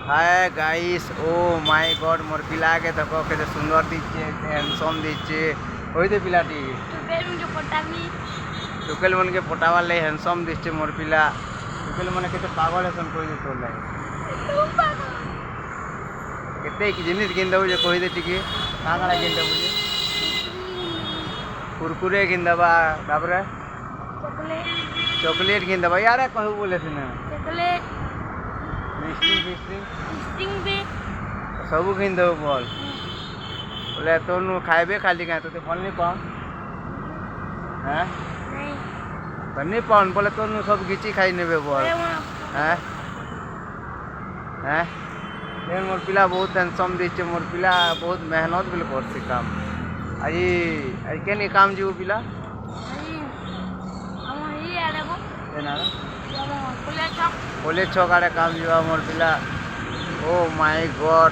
hi guys oh my God मोर पिला के देखो केते सुंदर दिचे हैंडसम दिचे होई दे पिलाटी टुकेल मन के फोटावा ले हैंडसम दिचे मोर पिला टुकेल मन केते पागल हसन कोई दे तोला केते की जिनिस गिन दउ जे कोई दे टिके कांगला गिन दउ जे कुरकुरे गिन दबा तापरे चॉकलेट गिन दबा यार कहू बोले सिना चॉकलेट स्टिंग भी सब गिन दो बोल बोले तो खाइबे खाली क्या तो फल नहीं पाऊँ हैं नहीं पाऊँ बोले तो सब घिची खाई नेबे बोल हैं हैं लेकिन मोर पिला बहुत हैंडसम दिचे मोर पिला बहुत मेहनत बिल कर काम आज आज के नहीं काम जीव पिला कॉलेज छक आड़े काम जीवा मोर पिला ओ माय गॉड